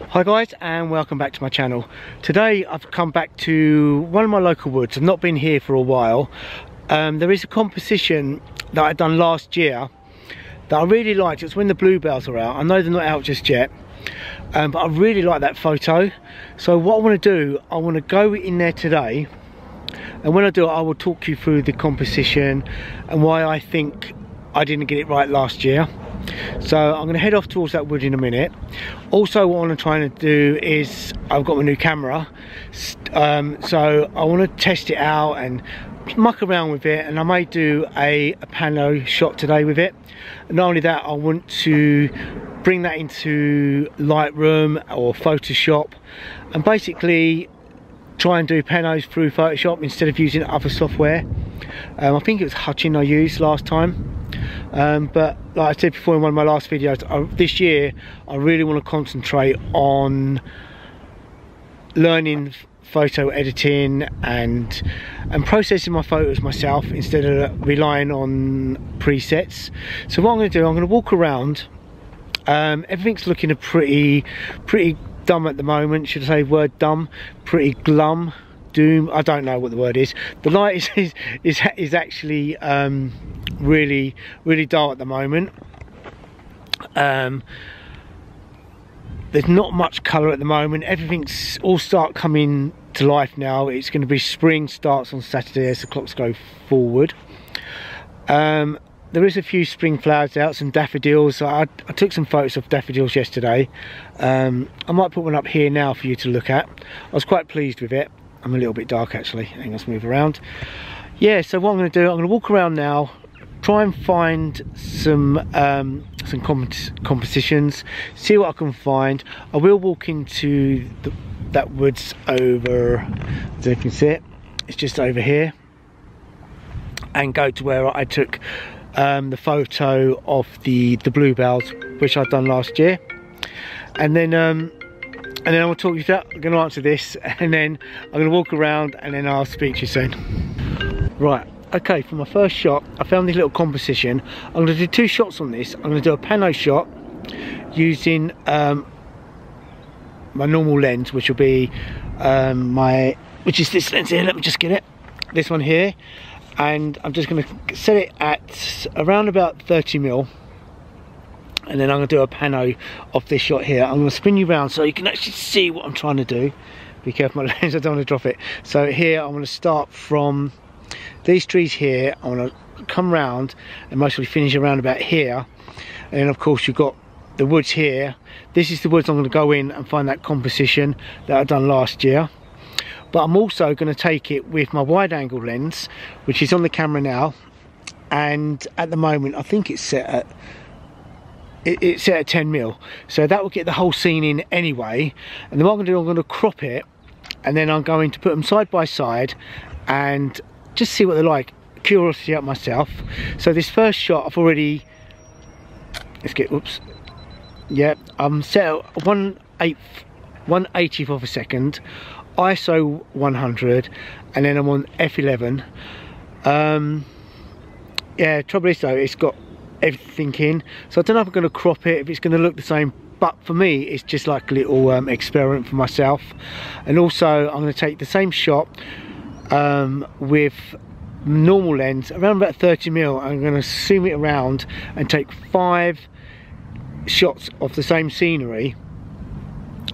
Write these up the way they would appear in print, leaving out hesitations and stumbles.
Hi guys, and welcome back to my channel. Today I've come back to one of my local woods. I've not been here for a while. There is a composition that I'd done last year that I really liked. It was when the bluebells are out. I know they're not out just yet, but I really like that photo. So what I want to do, I want to go in there today, and when I do it I will talk you through the composition and why I think I didn't get it right last year. So I'm going to head off towards that wood in a minute. Also what I'm trying to do is, I've got my new camera, so I want to test it out and muck around with it, and I may do a pano shot today with it. And not only that, I want to bring that into Lightroom or Photoshop and basically try and do panos through Photoshop instead of using other software. I think it was Hutchin I used last time. But like I said before in one of my last videos, this year I really want to concentrate on learning photo editing and processing my photos myself instead of relying on presets. So what I'm going to do, I'm going to walk around. Everything's looking a pretty dumb at the moment. Should I say word dumb? Pretty glum, doom, I don't know what the word is. The light is actually really dull at the moment. There's not much colour at the moment. Everything's all start coming to life now. It's going to be spring, starts on Saturday as the clocks go forward. There is a few spring flowers out, some daffodils. I took some photos of daffodils yesterday. I might put one up here now for you to look at. I was quite pleased with it. I'm a little bit dark actually. Hang on, let's move around. Yeah, so what I'm going to do, I'm going to walk around now, try and find some compositions, see what I can find. I will walk into that woods over, I don't know if you can see it, it's just over here, and go to where I took the photo of the bluebells, which I'd done last year. And then I will talk you through that. I'm going to answer this, and then I'm going to walk around, and then I'll speak to you soon. Right, okay, for my first shot, I found this little composition. I'm going to do two shots on this. I'm going to do a pano shot using my normal lens, which will be which is this lens here. Let me just get it. This one here, and I'm just going to set it at around about 30mm. And then I'm going to do a pano of this shot here. I'm going to spin you around so you can actually see what I'm trying to do. Be careful my lens, I don't want to drop it. So here I'm going to start from these trees here. I want to come round and mostly finish around about here. And then of course you've got the woods here. This is the woods I'm going to go in and find that composition that I've done last year. But I'm also going to take it with my wide angle lens, which is on the camera now. And at the moment I think it's set at 10mm, so that will get the whole scene in anyway. And then what I'm going to do, I'm going to crop it, and then I'm going to put them side by side and just see what they're like. Curiosity out myself. So this first shot I've already, let's get, oops, yeah, I'm set at 1/80th of a second, ISO 100, and then I'm on f11. Yeah, trouble is though, it's got everything in, so I don't know if I'm going to crop it, if it's going to look the same, but for me it's just like a little experiment for myself. And also I'm going to take the same shot with normal lens around about 30mm. I'm going to zoom it around and take 5 shots of the same scenery,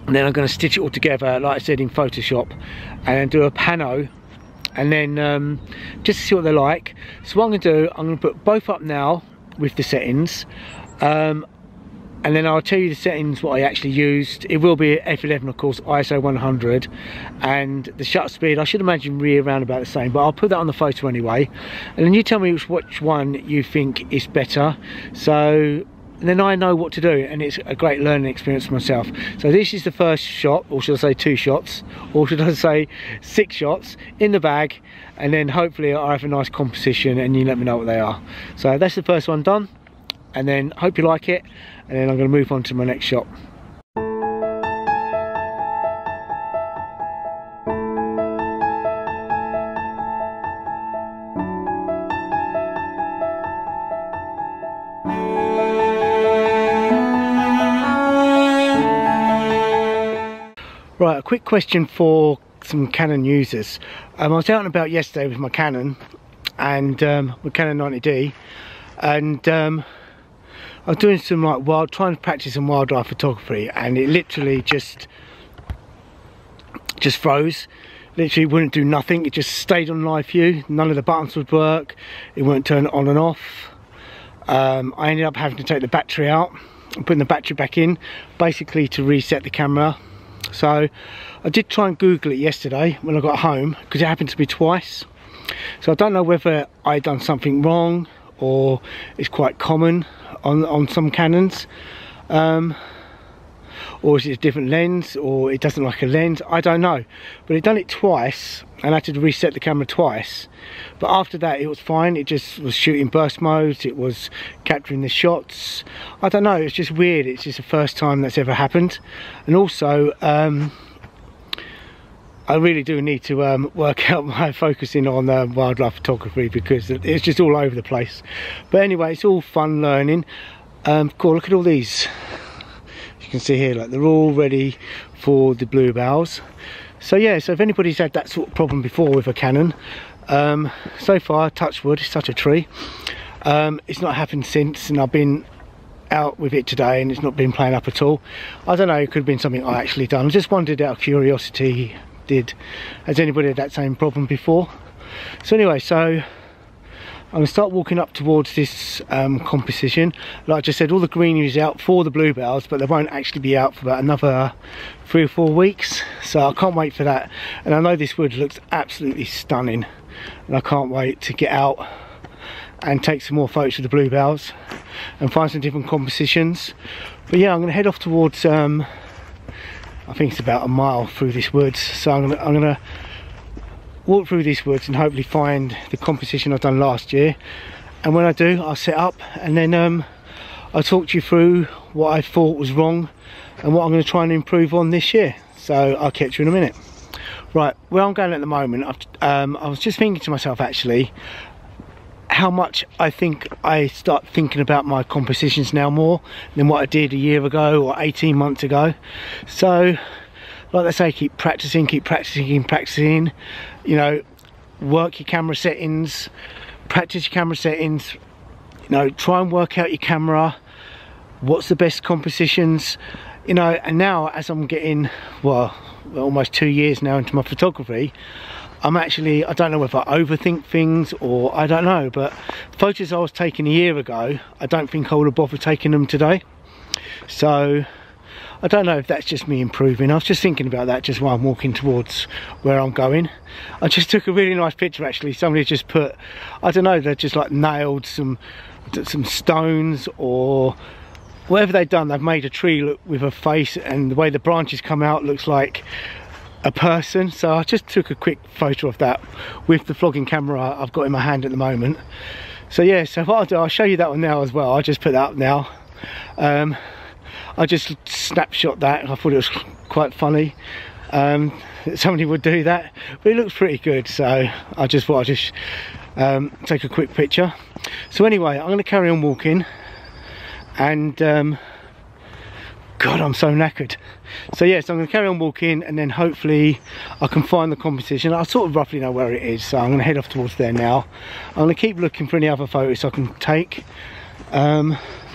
and then I'm going to stitch it all together like I said in Photoshop, and do a pano, and then just to see what they're like. So what I'm going to do, I'm going to put both up now with the settings, and then I'll tell you the settings what I actually used. It will be f11 of course, ISO 100, and the shutter speed I should imagine really around about the same, but I'll put that on the photo anyway, and then you tell me which one you think is better, so then I know what to do, and it's a great learning experience for myself. So this is the first shot, or should I say 2 shots, or should I say 6 shots in the bag, and then hopefully I have a nice composition and you let me know what they are. So that's the first one done, and then hope you like it, and then I'm going to move on to my next shot. Right, a quick question for some Canon users. I was out and about yesterday with my Canon and my Canon 90D, and I was doing some like trying to practice some wildlife photography, and it literally just froze. Literally wouldn't do nothing. It just stayed on live view. None of the buttons would work. It wouldn't turn on and off. I ended up having to take the battery out and putting the battery back in, basically to reset the camera. So I did try and Google it yesterday when I got home, because it happened to me twice. So I don't know whether I done something wrong or it's quite common on some Canons, or is it a different lens, or it doesn't like a lens, I don't know. But it done it twice and I had to reset the camera twice, but after that it was fine. It just was shooting burst modes, it was capturing the shots. I don't know, it's just weird. It's just the first time that's ever happened. And also I really do need to work out my focusing on wildlife photography, because it's just all over the place. But anyway, it's all fun learning. Cool, look at all these. You can see here, like, they're all ready for the bluebells. So yeah, so if anybody's had that sort of problem before with a Canon, so far, touch wood, it's such a tree. It's not happened since, and I've been out with it today and it's not been playing up at all. I don't know, it could have been something I actually done. I just wondered out of curiosity, has anybody had that same problem before? So anyway, so I'm going to start walking up towards this composition. Like I just said, all the greenery is out for the bluebells, but they won't actually be out for about another 3 or 4 weeks. So I can't wait for that. And I know this wood looks absolutely stunning, and I can't wait to get out and take some more photos of the bluebells and find some different compositions. But yeah, I'm going to head off towards, I think it's about a mile through this woods. So I'm going to walk through these woods and hopefully find the composition I've done last year, and when I do, I'll set up, and then I'll talk to you through what I thought was wrong and what I'm going to try and improve on this year. So I'll catch you in a minute. Right, where I'm going at the moment, I was just thinking to myself actually how much I think I start thinking about my compositions now more than what I did a year ago or 18 months ago. So like they say, keep practicing, you know, work your camera settings, practice your camera settings, you know, try and work out your camera, what's the best compositions, you know. And now, as I'm getting, well, almost 2 years now into my photography, I'm actually, I don't know if I overthink things or I don't know, but photos I was taking a year ago, I don't think I would have bothered taking them today. So I don't know if that's just me improving. I was just thinking about that just while I'm walking towards where I'm going. I just took a really nice picture actually. Somebody just put, I don't know, they just like nailed some stones or whatever they've done. They've made a tree look with a face, and the way the branches come out looks like a person. So I just took a quick photo of that with the vlogging camera I've got in my hand at the moment. So yeah, so what I'll do, I'll show you that one now as well. I'll just put that up now. I just snapshot that. I thought it was quite funny that somebody would do that, but it looks pretty good, so I just thought I'd just take a quick picture. So anyway, I'm going to carry on walking, and God, I'm so knackered. So yes, yeah, so I'm going to carry on walking, and then hopefully I can find the composition. I sort of roughly know where it is, so I'm going to head off towards there now. I'm going to keep looking for any other photos I can take.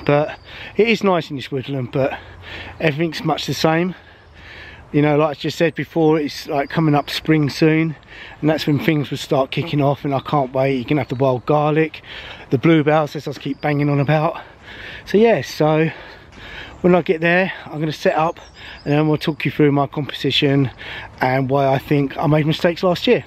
But it is nice in this woodland, but everything's much the same. You know, like I just said before, it's like coming up spring soon, and that's when things will start kicking off, and I can't wait. You can have the wild garlic, the bluebells, as I keep banging on about. So yeah, so when I get there, I'm going to set up, and then we'll talk you through my composition and why I think I made mistakes last year.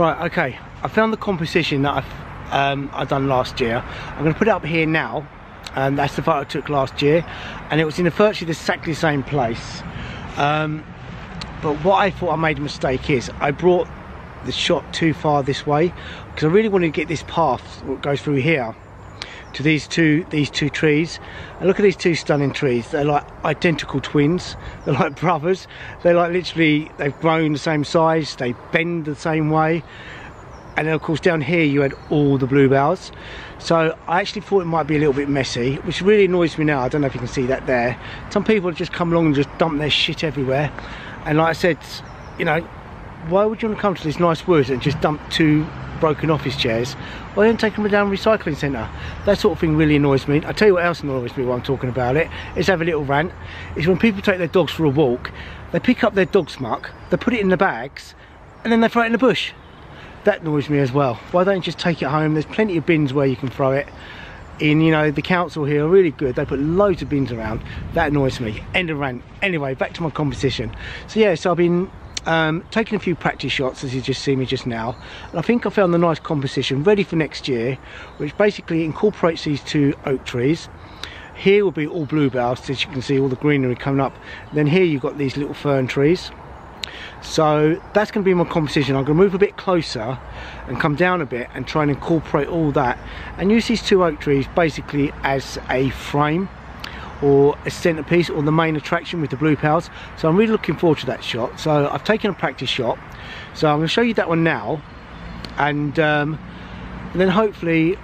Right, okay, I found the composition that I done last year. I'm going to put it up here now, and that's the photo I took last year, and it was in virtually exactly the same place. But what I thought I made a mistake is I brought the shot too far this way, because I really wanted to get this path that goes through here to these two trees. And look at these two stunning trees. They're like identical twins. They're like brothers. They're like literally, they've grown the same size, they bend the same way. And then of course down here you had all the bluebells. So I actually thought it might be a little bit messy, which really annoys me now. I don't know if you can see that there. Some people have just come along and just dump their shit everywhere. And like I said, you know, why would you want to come to this nice woods and just dump 2 broken office chairs? Why don't take them down to a recycling centre? That sort of thing really annoys me. I'll tell you what else annoys me while I'm talking about it. Let's have a little rant. Is when people take their dogs for a walk, they pick up their dog's muck, they put it in the bags, and then they throw it in the bush. That annoys me as well. Why don't you just take it home? There's plenty of bins where you can throw it in. You know, the council here are really good. They put loads of bins around. That annoys me. End of rant. Anyway, back to my composition. So yeah, so I've been taking a few practice shots, as you just see me just now, and I think I found the nice composition ready for next year, which basically incorporates these 2 oak trees. Here will be all bluebells, as you can see all the greenery coming up. Then here you've got these little fern trees. So that's going to be my composition. I'm going to move a bit closer and come down a bit and try and incorporate all that and use these 2 oak trees basically as a frame or a centerpiece or the main attraction with the bluebells. So I'm really looking forward to that shot. So I've taken a practice shot, so I'm going to show you that one now, and then hopefully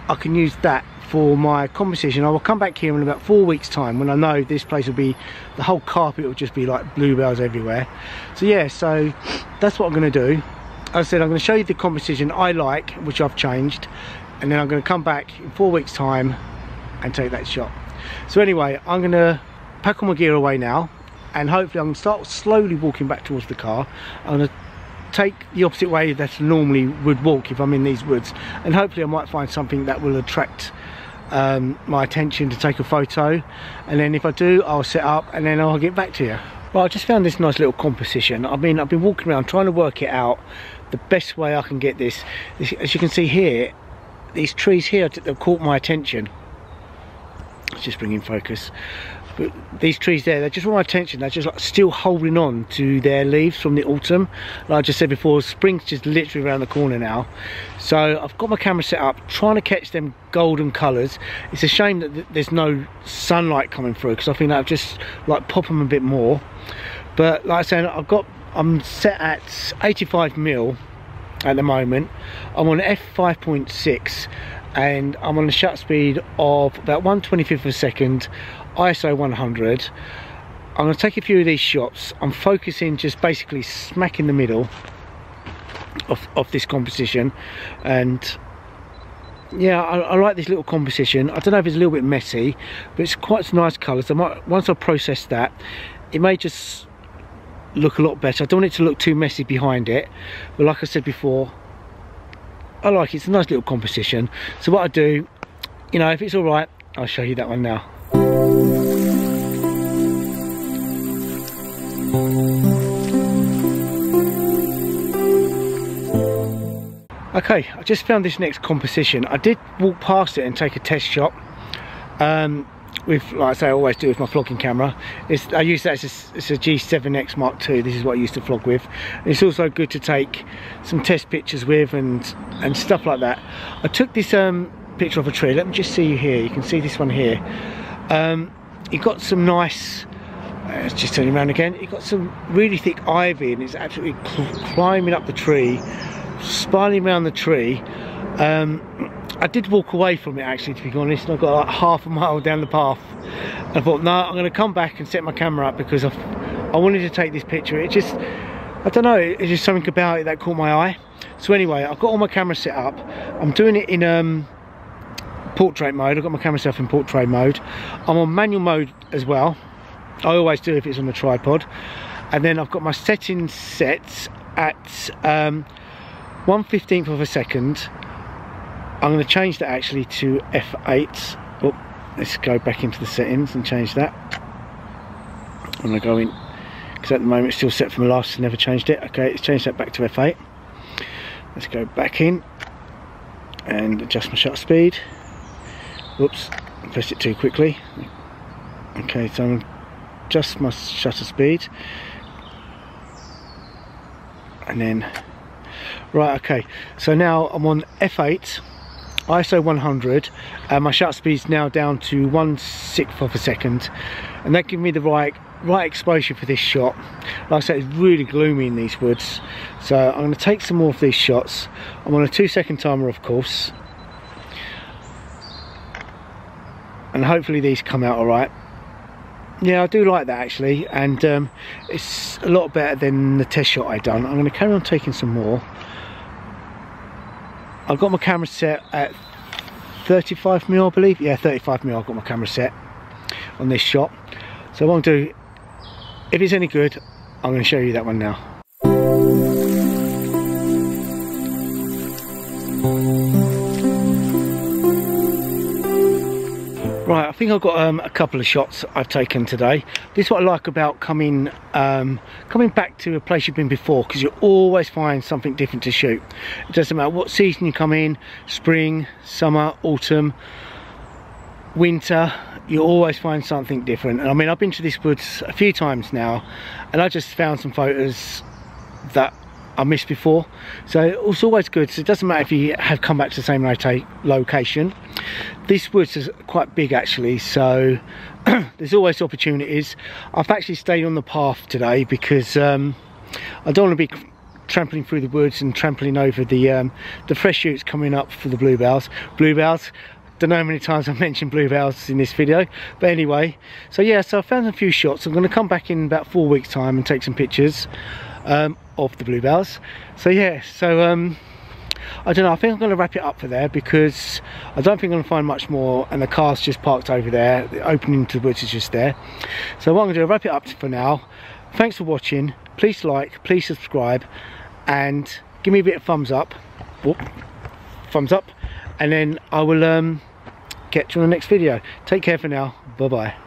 I can use that for my composition. I will come back here in about 4 weeks time when I know this place will be, the whole carpet will just be like bluebells everywhere. So yeah, so that's what I'm going to do. As I said, I'm going to show you the composition I like, which I've changed, and then I'm going to come back in 4 weeks time and take that shot. So anyway, I'm going to pack all my gear away now, and hopefully I'm going to start slowly walking back towards the car. I'm going to take the opposite way that I normally would walk if I'm in these woods, and hopefully I might find something that will attract my attention to take a photo, and then if I do, I'll set up and then I'll get back to you. Well, I just found this nice little composition. I mean, I've been walking around trying to work it out the best way I can get this. As you can see here, these trees here have caught my attention. Let's just bring in focus. But these trees there, they just want my attention. They're just like still holding on to their leaves from the autumn. Like I just said before, spring's just literally around the corner now. So I've got my camera set up, trying to catch them golden colours. It's a shame that there's no sunlight coming through, because I think I'll just like pop them a bit more. But like I said, I'm set at 85mm at the moment. I'm on f5.6 and I'm on a shutter speed of about 1/25 of a second, ISO 100. I'm going to take a few of these shots. I'm focusing just basically smack in the middle of this composition, and yeah, I like this little composition. I don't know if it's a little bit messy, but it's quite nice colours. Once I process that, it may just look a lot better. I don't want it to look too messy behind it, but like I said before, I like it. It's a nice little composition. So what I do, you know, if it's all right, I'll show you that one now. Okay, I just found this next composition. I did walk past it and take a test shot with, like I say, I always do with my vlogging camera. I use that as it's a G7X Mark II. This is what I used to vlog with. It's also good to take some test pictures with and stuff like that. I took this picture of a tree. Let me just see you here. You can see this one here. It got some nice, let's just turn it around again. It got some really thick ivy, and it's absolutely climbing up the tree, spiraling around the tree. I did walk away from it, actually, to be honest, and I got like half a mile down the path. I thought, no, I'm going to come back and set my camera up, because I wanted to take this picture. It just, I don't know, it's just something about it that caught my eye. So anyway, I've got all my cameras set up. I'm doing it in portrait mode. I've got my camera set up in portrait mode. I'm on manual mode as well. I always do if it's on the tripod. And then I've got my settings set at 1/15 of a second. I'm going to change that actually to f8. Oh, let's go back into the settings and change that. I'm going to go in, because at the moment it's still set from last, never changed it. Okay, let's change that back to f8. Let's go back in and adjust my shutter speed. Whoops, I pressed it too quickly. Okay, so I'm adjust my shutter speed, and then right, okay, so now I'm on f8 ISO 100 and my shutter speed is now down to 1/6 of a second, and that gives me the right exposure for this shot. Like I said, it's really gloomy in these woods, so I'm going to take some more of these shots. I'm on a 2-second timer, of course, and hopefully these come out alright. Yeah, I do like that actually, and it's a lot better than the test shot I done. I'm going to carry on taking some more. I've got my camera set at 35mm, I believe. Yeah, 35mm I've got my camera set on this shot. So what I'll do, if it's any good, I'm going to show you that one now. Right, I think I've got a couple of shots I've taken today. This is what I like about coming back to a place you've been before, because you always find something different to shoot. It doesn't matter what season you come in, spring, summer, autumn, winter, you always find something different. And I mean, I've been to this woods a few times now, and I just found some photos that I missed before, so it's always good. So it doesn't matter if you have come back to the same location. This woods is quite big actually, so there's always opportunities. I've actually stayed on the path today because I don't want to be trampling through the woods and trampling over the fresh shoots coming up for the bluebells. Don't know how many times I've mentioned bluebells in this video, but anyway, so yeah, so I found a few shots. I'm going to come back in about 4 weeks time and take some pictures of the bluebells. So yeah, so I don't know, I think I'm going to wrap it up for there, because I don't think I'm going to find much more, and the car's just parked over there. The opening to the woods is just there. So what I'm going to do, wrap it up for now. Thanks for watching. Please like, please subscribe, and give me a bit of thumbs up. Whoop, thumbs up, and then I will get to the next video. Take care for now. Bye bye.